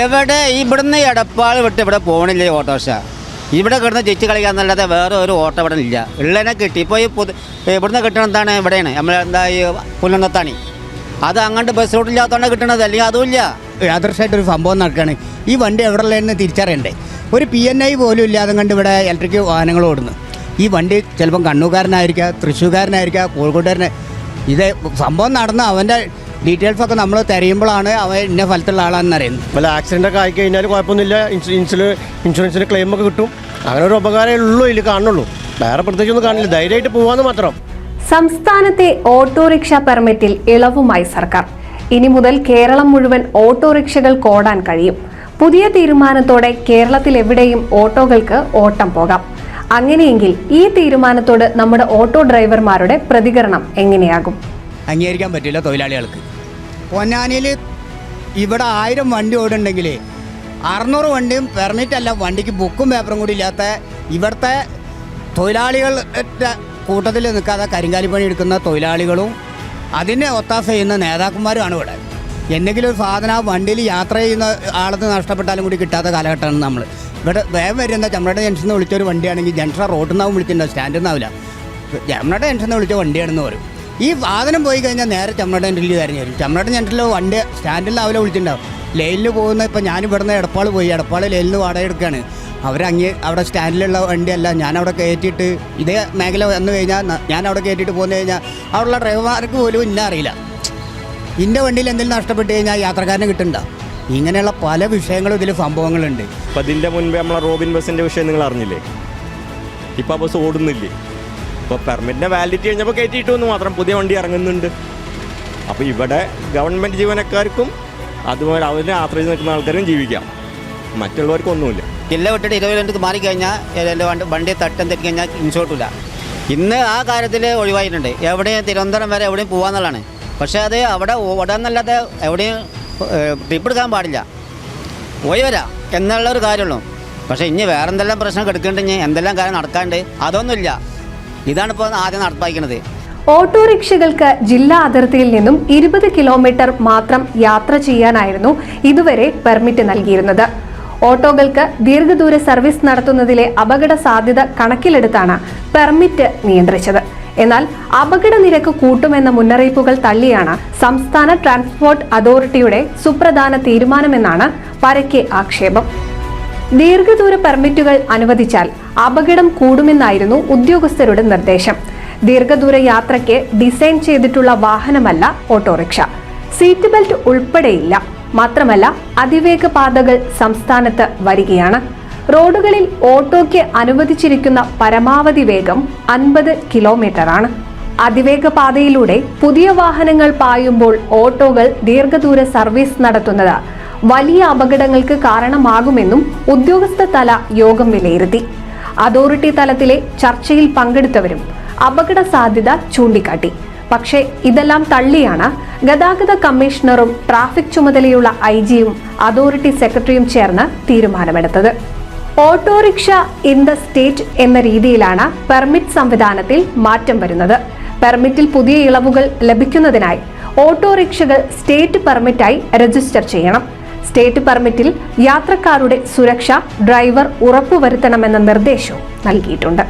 എവിടെ ഇവിടുന്ന് എടപ്പാൾ വിട്ട് ഇവിടെ പോകണില്ലേ ഓട്ടോറിക്ഷ? ഇവിടെ കിടന്ന് ജയിച്ച് കളിക്കാന്നല്ലാതെ വേറെ ഒരു ഓട്ടോ ഇവിടെ ഇല്ല. ഉള്ളതിനെ കിട്ടി. ഇപ്പോൾ ഈ ഇവിടുന്ന് കിട്ടണ എന്താണ് ഇവിടെയാണ് നമ്മളെന്താ ഈ പുല്ലന്നത്താണി, അത് അങ്ങോട്ട് ബസ് റൂട്ടില്ലാത്തതുകൊണ്ട് കിട്ടണത്, അല്ലെങ്കിൽ അതുമില്ല. യാദൃശ്യമായിട്ടൊരു സംഭവം നടക്കുകയാണ്. ഈ വണ്ടി എവിടെ ഉള്ളതെന്ന് തിരിച്ചറിയണ്ടേ? ഒരു PNI പോലും ഇല്ലാതെ കണ്ട് ഇവിടെ ഇലക്ട്രിക് വാഹനങ്ങൾ ഓടുന്നു. ഈ വണ്ടി ചിലപ്പം കണ്ണൂർക്കാരനായിരിക്കുക, തൃശ്ശൂർക്കാരനായിരിക്കുക, കോഴിക്കോട്ടുകാരനെ. ഇത് സംഭവം നടന്ന അവൻ്റെ ഡീറ്റെയിൽസൊക്കെ നമ്മൾ തിരയുമ്പോഴാണ് അവൻ ഇന്ന ഫലത്തുള്ള ആളാണെന്ന് അറിയുന്നത്. വല്ല ആക്സിഡൻ്റൊക്കെ ആയി കഴിഞ്ഞാൽ കുഴപ്പമൊന്നുമില്ല, ഇൻഷുറൻസിന് ക്ലെയിമൊക്കെ കിട്ടും. അങ്ങനെ ഒരു ഉപകാരമേ ഉള്ളൂ ഇതിൽ കാണുള്ളൂ, വേറെ പ്രത്യേകിച്ചൊന്നും കാണില്ല. ധൈര്യമായിട്ട് പോകാമെന്ന് മാത്രം. സംസ്ഥാനത്തെ ഓട്ടോറിക്ഷ പെർമിറ്റിൽ ഇളവുമായി സർക്കാർ. ഇനി മുതൽ കേരളം മുഴുവൻ ഓട്ടോറിക്ഷകൾക്ക് ഓടാൻ കഴിയും. പുതിയ തീരുമാനത്തോടെ കേരളത്തിൽ എവിടെയും ഓട്ടോകൾക്ക് ഓട്ടം പോകാം. അങ്ങനെയെങ്കിൽ ഈ തീരുമാനത്തോട് നമ്മുടെ ഓട്ടോ ഡ്രൈവർമാരുടെ പ്രതികരണം എങ്ങനെയാകും? അംഗീകരിക്കാൻ പറ്റില്ല തൊഴിലാളികൾക്ക്. പൊന്നാനിയിൽ ഇവിടെ 1000 വണ്ടി ഓടുന്നുണ്ടെങ്കിൽ 600 വണ്ടിയും പെർമിറ്റ് അല്ല, വണ്ടിക്ക് ബുക്കും പേപ്പറും കൂടി ഇല്ലാത്ത ഇവിടുത്തെ തൊഴിലാളികളുടെ കൂട്ടത്തിൽ നിൽക്കാതെ കരിങ്കാലിപ്പണി എടുക്കുന്ന തൊഴിലാളികളും അതിനെ ഒത്താശ ചെയ്യുന്ന നേതാക്കന്മാരുമാണ് ഇവിടെ. എന്തെങ്കിലും ഒരു സാധനം ആ വണ്ടിയിൽ യാത്ര ചെയ്യുന്ന ആളത്ത് നഷ്ടപ്പെട്ടാലും കൂടി കിട്ടാത്ത കാലഘട്ടമാണ് നമ്മൾ. ഇവിടെ വേഗം വരുന്ന ചമ്മട ജംഗ്ഷനിൽ നിന്ന് വിളിച്ചൊരു വണ്ടിയാണെങ്കിൽ ജംഗ്ഷൻ റോഡിൽ നിന്നാവും വിളിച്ചിട്ടുണ്ടാവും, സ്റ്റാൻഡിൽ നിന്നാവില്ല. ചമ്മട ജംഗ്ഷനിൽ നിന്ന് വിളിച്ച വണ്ടിയാണെന്ന് പറയും. ഈ സാധനം പോയി കഴിഞ്ഞാൽ നേരെ ചമ്മട ജംഗ്ഷനിൽ തിരഞ്ഞു വരും. ചമ്മട ജംഗ്ഷനിൽ വണ്ടി സ്റ്റാൻഡിൽ നിന്നാവില്ല വിളിച്ചിട്ടുണ്ടാവും. ലൈനിൽ പോകുന്ന ഇപ്പോൾ ഞാൻ ഇവിടുന്ന് എടപ്പാൾ പോയി, എടപ്പാൾ ലൈനിൽ നിന്ന് വാടക എടുക്കുകയാണ്. അവിടെ സ്റ്റാൻഡിലുള്ള വണ്ടിയല്ല, ഞാനവിടെ കയറ്റിയിട്ട് ഇതേ മേഖല വന്നു കഴിഞ്ഞാൽ ഞാൻ അവിടെ കയറ്റിയിട്ട് പോന്നു കഴിഞ്ഞാൽ അവിടെയുള്ള ഡ്രൈവർമാർക്ക് പോലും ഇന്ന അറിയില്ല. ഇന്ന വണ്ടിയിൽ എന്തെങ്കിലും നഷ്ടപ്പെട്ട് കഴിഞ്ഞാൽ യാത്രക്കാരനെ കിട്ടണ്ട. ഇങ്ങനെയുള്ള പല വിഷയങ്ങളും ഇതിൽ സംഭവങ്ങളുണ്ട്. അപ്പം ഇതിൻ്റെ മുൻപേ നമ്മളെ റോബിൻ ബസ്സിൻ്റെ വിഷയം നിങ്ങൾ അറിഞ്ഞില്ലേ? ഇപ്പോൾ ആ ബസ് ഓടുന്നില്ലേ? ഇപ്പോൾ പെർമിറ്റിൻ്റെ വാലിഡിറ്റി കഴിഞ്ഞപ്പോൾ കയറ്റിയിട്ടൊന്ന് മാത്രം പുതിയ വണ്ടി ഇറങ്ങുന്നുണ്ട്. അപ്പോൾ ഇവിടെ ഗവൺമെൻറ് ജീവനക്കാർക്കും അതുപോലെ അതിനെ ആശ്രയിച്ച് നിൽക്കുന്ന ആൾക്കാരും ജീവിക്കാം, മറ്റുള്ളവർക്കൊന്നുമില്ല. ജില്ല വിട്ടിട്ട് 20 കിലോമീറ്റർ മാറിക്കഴിഞ്ഞാൽ എൻ്റെ വണ്ടി തട്ടം തെറ്റി കഴിഞ്ഞാൽ ഇൻഷോർട്ടില്ല. ഇന്ന് ആ കാര്യത്തിൽ ഒഴിവായിട്ടുണ്ട്. എവിടെയും തിരുവനന്തപുരം വരെ എവിടെയും പോകാമെന്നുള്ളതാണ്. പക്ഷേ അത് അവിടെ ഓടാന്നല്ലാതെ എവിടെയും ട്രിപ്പ് എടുക്കാൻ പാടില്ല, പോയി വരാം എന്നുള്ളൊരു കാര്യമുള്ളൂ. പക്ഷേ ഇനി വേറെ എന്തെല്ലാം പ്രശ്നം എടുക്കേണ്ടെങ്കിൽ എന്തെല്ലാം കാര്യം നടക്കാണ്ട് അതൊന്നുമില്ല. ഇതാണിപ്പോൾ ആദ്യം നടപ്പാക്കുന്നത്. ഓട്ടോറിക്ഷകൾക്ക് ജില്ലാ അതിർത്തിയിൽ നിന്നും 20 കിലോമീറ്റർ മാത്രം യാത്ര ചെയ്യാനായിരുന്നു ഇതുവരെ പെർമിറ്റ് നൽകിയിരുന്നത്. ഓട്ടോകൾക്ക് ദീർഘദൂര സർവീസ് നടത്തുന്നതിലെ അപകട സാധ്യത കണക്കിലെടുത്താണ് പെർമിറ്റ് നിയന്ത്രിച്ചത്. എന്നാൽ അപകട നിരക്ക് കൂട്ടുമെന്ന മുന്നറിയിപ്പുകൾ തള്ളിയാണ് സംസ്ഥാന ട്രാൻസ്പോർട്ട് അതോറിറ്റിയുടെ സുപ്രധാന തീരുമാനമെന്നാണ് പരക്കെ ആക്ഷേപം. ദീർഘദൂര പെർമിറ്റുകൾ അനുവദിച്ചാൽ അപകടം കൂടുമെന്നായിരുന്നു ഉദ്യോഗസ്ഥരുടെ നിർദ്ദേശം. ദീർഘദൂര യാത്രയ്ക്ക് ഡിസൈൻ ചെയ്തിട്ടുള്ള വാഹനമല്ല ഓട്ടോറിക്ഷ. സീറ്റ് ബെൽറ്റ് ഉൾപ്പെടെയില്ല. മാത്രമല്ല അതിവേഗ പാതകൾ സംസ്ഥാനത്ത് വരികയാണ്. റോഡുകളിൽ ഓട്ടോയ്ക്ക് അനുവദിച്ചിരിക്കുന്ന പരമാവധി വേഗം 50 കിലോമീറ്ററാണ്. അതിവേഗ പാതയിലൂടെ പുതിയ വാഹനങ്ങൾ പായുമ്പോൾ ഓട്ടോകൾ ദീർഘദൂര സർവീസ് നടത്തുന്നത് വലിയ അപകടങ്ങൾക്ക് കാരണമാകുമെന്നും ഉദ്യോഗസ്ഥ തല യോഗം വിലയിരുത്തി. അതോറിറ്റി തലത്തിലെ ചർച്ചയിൽ പങ്കെടുത്തവരും അപകട സാധ്യത ചൂണ്ടിക്കാട്ടി. പക്ഷേ ഇതെല്ലാം തള്ളിയാണ് ഗതാഗത കമ്മീഷണറും ട്രാഫിക് ചുമതലയുള്ള IG-യും അതോറിറ്റി സെക്രട്ടറിയും ചേർന്ന് തീരുമാനമെടുത്തത്. ഓട്ടോറിക്ഷ ഇൻ ദ സ്റ്റേറ്റ് എന്ന രീതിയിലാണ് പെർമിറ്റ് സംവിധാനത്തിൽ മാറ്റം വരുന്നത്. പെർമിറ്റിൽ പുതിയ ഇളവുകൾ ലഭിക്കുന്നതിനായി ഓട്ടോറിക്ഷകൾ സ്റ്റേറ്റ് പെർമിറ്റായി രജിസ്റ്റർ ചെയ്യണം. സ്റ്റേറ്റ് പെർമിറ്റിൽ യാത്രക്കാരുടെ സുരക്ഷ ഡ്രൈവർ ഉറപ്പുവരുത്തണമെന്ന നിർദ്ദേശവും നൽകിയിട്ടുണ്ട്.